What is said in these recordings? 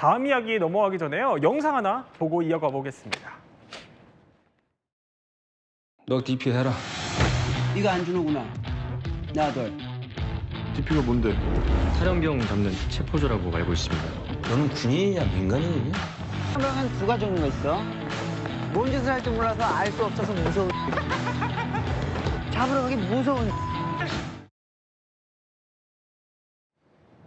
다음 이야기 넘어가기 전에요. 영상 하나 보고 이어가 보겠습니다. 너 DP 해라. 네가 안 주는구나. 나들. DP가 뭔데? 탈영병 잡는 체포조라고 알고 있습니다. 너는 군인이냐 민간인이냐? 그러면 두 가지 종류가 있어. 뭔 짓을 할지 몰라서 알 수 없어서 무서운. 잡으러 가기 무서운.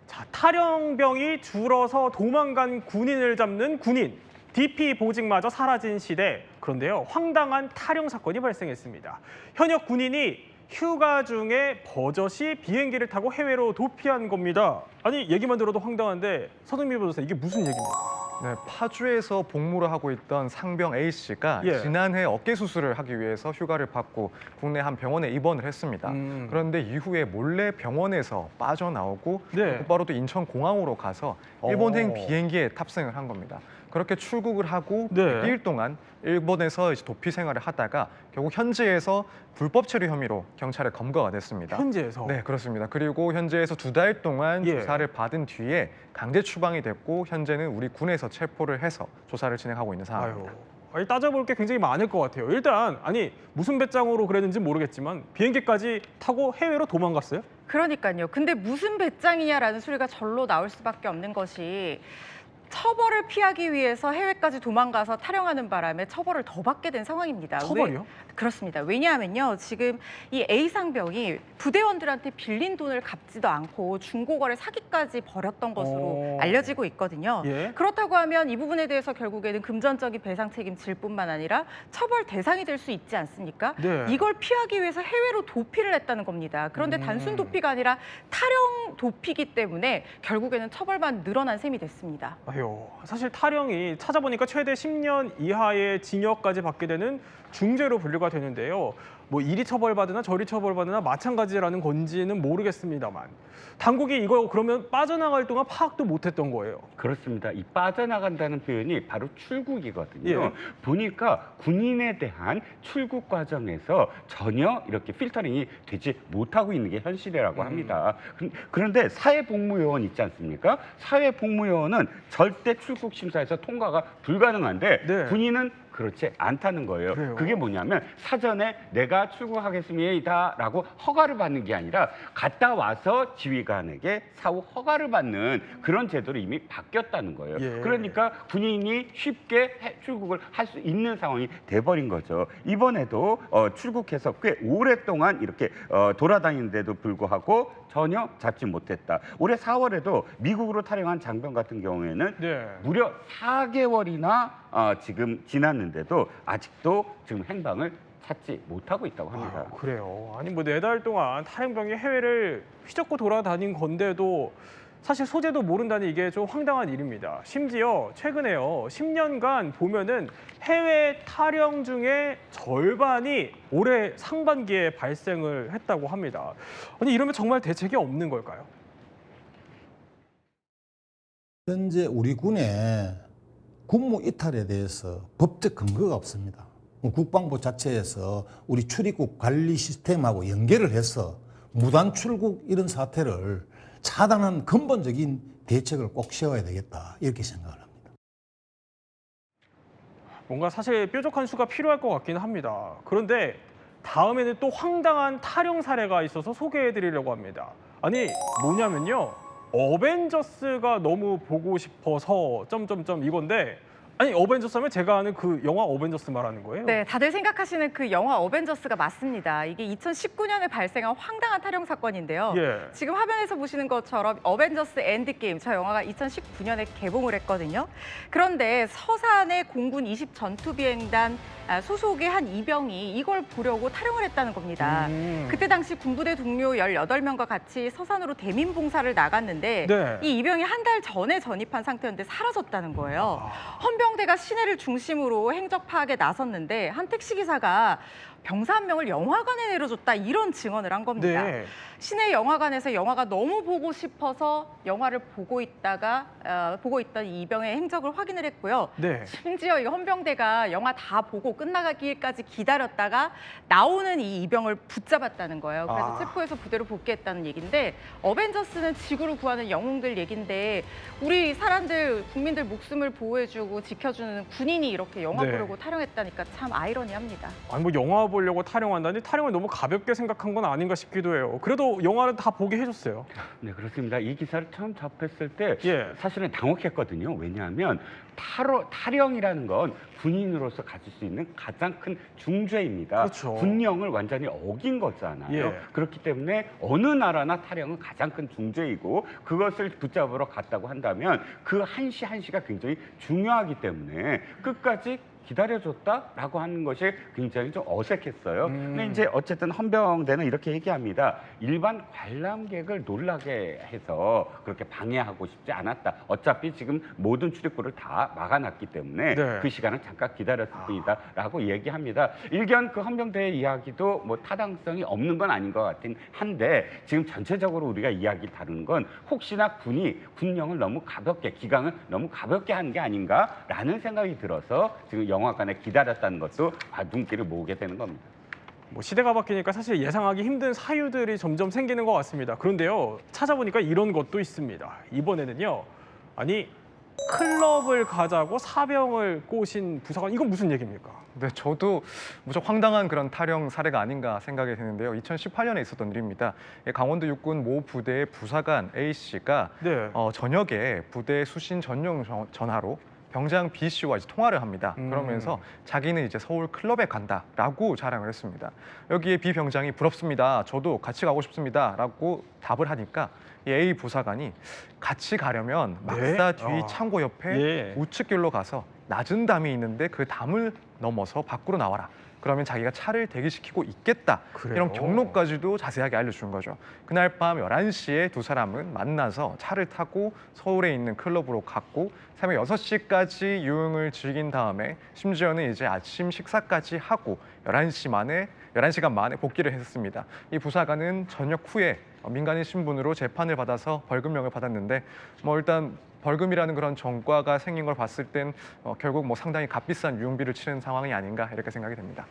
자, 탈영병이 줄어서 도망간 군인을 잡는 군인. DP 보직마저 사라진 시대. 그런데요, 황당한 탈영 사건이 발생했습니다. 현역 군인이 휴가 중에 버젓이 비행기를 타고 해외로 도피한 겁니다. 아니, 얘기만 들어도 황당한데 서동민 변호사, 이게 무슨 얘기입니까? 네, 파주에서 복무를 하고 있던 상병 A씨가 예. 지난해 어깨 수술을 하기 위해서 휴가를 받고 국내 한 병원에 입원을 했습니다. 그런데 이후에 몰래 병원에서 빠져나오고 네. 곧바로 또 인천공항으로 가서 일본행 비행기에 탑승을 한 겁니다. 그렇게 출국을 하고 네. 100일 동안 일본에서 이제 도피 생활을 하다가 결국 현지에서 불법 체류 혐의로 경찰에 검거가 됐습니다. 현지에서? 네, 그렇습니다. 그리고 현지에서 2달 동안 예. 조사를 받은 뒤에 강제 추방이 됐고 현재는 우리 군에서 체포를 해서 조사를 진행하고 있는 상황입니다. 아니, 따져볼 게 굉장히 많을 것 같아요. 일단 아니 무슨 배짱으로 그랬는지 모르겠지만 비행기까지 타고 해외로 도망갔어요? 그러니까요. 근데 무슨 배짱이냐라는 소리가 절로 나올 수밖에 없는 것이 처벌을 피하기 위해서 해외까지 도망가서 탈영하는 바람에 처벌을 더 받게 된 상황입니다. 처벌이요? 그렇습니다. 왜냐하면요. 지금 이 A 상병이 부대원들한테 빌린 돈을 갚지도 않고 중고거래 사기까지 벌였던 것으로 알려지고 있거든요. 예. 그렇다고 하면 이 부분에 대해서 결국에는 금전적인 배상 책임 질 뿐만 아니라 처벌 대상이 될 수 있지 않습니까? 네. 이걸 피하기 위해서 해외로 도피를 했다는 겁니다. 그런데 단순 도피가 아니라 탈영 도피기 때문에 결국에는 처벌만 늘어난 셈이 됐습니다. 아유, 사실 탈영이 찾아보니까 최대 10년 이하의 징역까지 받게 되는 중죄로 분류가 되는데요. 뭐 이리 처벌받으나 저리 처벌받으나 마찬가지라는 건지는 모르겠습니다만 당국이 이거 그러면 빠져나갈 동안 파악도 못했던 거예요. 그렇습니다. 이 빠져나간다는 표현이 바로 출국이거든요. 예. 보니까 군인에 대한 출국 과정에서 전혀 이렇게 필터링이 되지 못하고 있는 게 현실이라고 합니다. 그런데 사회복무요원 있지 않습니까? 사회복무요원은 절대 출국 심사에서 통과가 불가능한데 네. 군인은 그렇지 않다는 거예요. 그래요? 그게 뭐냐면 사전에 내가 출국하겠습니다라고 허가를 받는 게 아니라 갔다 와서 지휘관에게 사후 허가를 받는 그런 제도로 이미 바뀌었다는 거예요. 예. 그러니까 군인이 쉽게 출국을 할 수 있는 상황이 돼버린 거죠. 이번에도 출국해서 꽤 오랫동안 이렇게 돌아다니는데도 불구하고 전혀 잡지 못했다. 올해 4월에도 미국으로 탈영한 장병 같은 경우에는 네. 무려 4개월이나 지금 지났는데도 아직도 지금 행방을 찾지 못하고 있다고 합니다. 아유, 그래요. 아니 뭐 4달 동안 탈영병이 해외를 휘젓고 돌아다닌 건데도 사실 소재도 모른다니 이게 좀 황당한 일입니다. 심지어 최근에요. 10년간 보면은 해외 탈영 중에 절반이 올해 상반기에 발생을 했다고 합니다. 아니 이러면 정말 대책이 없는 걸까요? 현재 우리 군의 군무 이탈에 대해서 법적 근거가 없습니다. 국방부 자체에서 우리 출입국 관리 시스템하고 연계를 해서 무단 출국 이런 사태를 차단하는 근본적인 대책을 꼭 세워야 되겠다 이렇게 생각을 합니다. 뭔가 사실 뾰족한 수가 필요할 것 같기는 합니다. 그런데 다음에는 또 황당한 탈영 사례가 있어서 소개해드리려고 합니다. 아니 뭐냐면요. 어벤져스가 너무 보고 싶어서 이건데 아니 어벤져스 하면 제가 아는 그 영화 어벤져스 말하는 거예요? 네, 다들 생각하시는 그 영화 어벤져스가 맞습니다. 이게 2019년에 발생한 황당한 탈영 사건인데요. 예. 지금 화면에서 보시는 것처럼 어벤져스 엔드게임, 저 영화가 2019년에 개봉을 했거든요. 그런데 서산의 공군 20 전투비행단 소속의 한 이병이 이걸 보려고 탈영을 했다는 겁니다. 그때 당시 군부대 동료 18명과 같이 서산으로 대민 봉사를 나갔는데 네. 이 이병이 한 달 전에 전입한 상태였는데 사라졌다는 거예요. 헌병대가 시내를 중심으로 행적 파악에 나섰는데 한 택시기사가 병사 한 명을 영화관에 내려줬다 이런 증언을 한 겁니다. 네. 시내 영화관에서 영화가 너무 보고 싶어서 영화를 보고 있던 이 이병의 행적을 확인을 했고요. 네. 심지어 이 헌병대가 영화 다 보고 끝나기까지 기다렸다가 나오는 이 이병을 붙잡았다는 거예요. 그래서 체포해서 부대로 복귀했다는 얘기인데 어벤져스는 지구를 구하는 영웅들 얘긴데 우리 사람들, 국민들 목숨을 보호해주고 지켜주는 군인이 이렇게 영화 네. 보려고 타령했다니까 참 아이러니합니다. 아니 뭐 영화 보려고 타령한다니 타령을 너무 가볍게 생각한 건 아닌가 싶기도 해요. 그래도 영화는 다 보게 해줬어요. 네, 그렇습니다. 이 기사를 처음 접했을 때 예. 사실은 당혹했거든요. 왜냐하면 타령이라는 건 군인으로서 가질 수 있는 가장 큰 중죄입니다. 그렇죠. 군령을 완전히 어긴 거잖아요. 예. 그렇기 때문에 어느 나라나 타령은 가장 큰 중죄이고 그것을 붙잡으러 갔다고 한다면 그 한시 한시가 굉장히 중요하기 때문에 끝까지 기다려줬다라고 하는 것이 굉장히 좀 어색했어요. 근데 이제 어쨌든 헌병대는 이렇게 얘기합니다. 일반 관람객을 놀라게 해서 그렇게 방해하고 싶지 않았다. 어차피 지금 모든 출입구를 다 막아놨기 때문에 네. 그 시간을 잠깐 기다렸을 뿐이다라고 얘기합니다. 일견 그 헌병대의 이야기도 뭐 타당성이 없는 건 아닌 것 같긴 한데 지금 전체적으로 우리가 이야기 다루는 건 혹시나 군이 군령을 너무 가볍게 기강을 너무 가볍게 하는 게 아닌가라는 생각이 들어서 지금 영화관에 기다렸다는 것도 눈길을 모으게 되는 겁니다. 뭐 시대가 바뀌니까 사실 예상하기 힘든 사유들이 점점 생기는 것 같습니다. 그런데요, 찾아보니까 이런 것도 있습니다. 이번에는요, 아니 클럽을 가자고 사병을 꼬신 부사관, 이건 무슨 얘기입니까? 네, 저도 무척 황당한 그런 타령 사례가 아닌가 생각이 드는데요. 2018년에 있었던 일입니다. 강원도 육군 모 부대의 부사관 A 씨가 네. 저녁에 부대 수신 전용 전화로 병장 B 씨와 이제 통화를 합니다. 그러면서 자기는 이제 서울 클럽에 간다라고 자랑을 했습니다. 여기에 B 병장이 부럽습니다. 저도 같이 가고 싶습니다라고 답을 하니까 이 A 부사관이 같이 가려면 막사 뒤 창고 옆에 예. 우측길로 가서 낮은 담이 있는데 그 담을 넘어서 밖으로 나와라. 그러면 자기가 차를 대기시키고 있겠다. 그래요? 이런 경로까지도 자세하게 알려준 거죠. 그날 밤 11시에 두 사람은 만나서 차를 타고 서울에 있는 클럽으로 갔고 새벽 6시까지 유흥을 즐긴 다음에 심지어는 이제 아침 식사까지 하고 11시간 만에 복귀를 했습니다. 이 부사관은 저녁 후에 민간인 신분으로 재판을 받아서 벌금형을 받았는데 뭐 일단 벌금이라는 그런 전과가 생긴 걸 봤을 땐 결국 뭐 상당히 값비싼 유흥비를 치른 상황이 아닌가 이렇게 생각이 됩니다.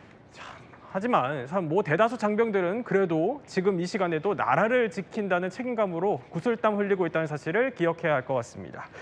하지만 뭐 대다수 장병들은 그래도 지금 이 시간에도 나라를 지킨다는 책임감으로 구슬땀 흘리고 있다는 사실을 기억해야 할 것 같습니다.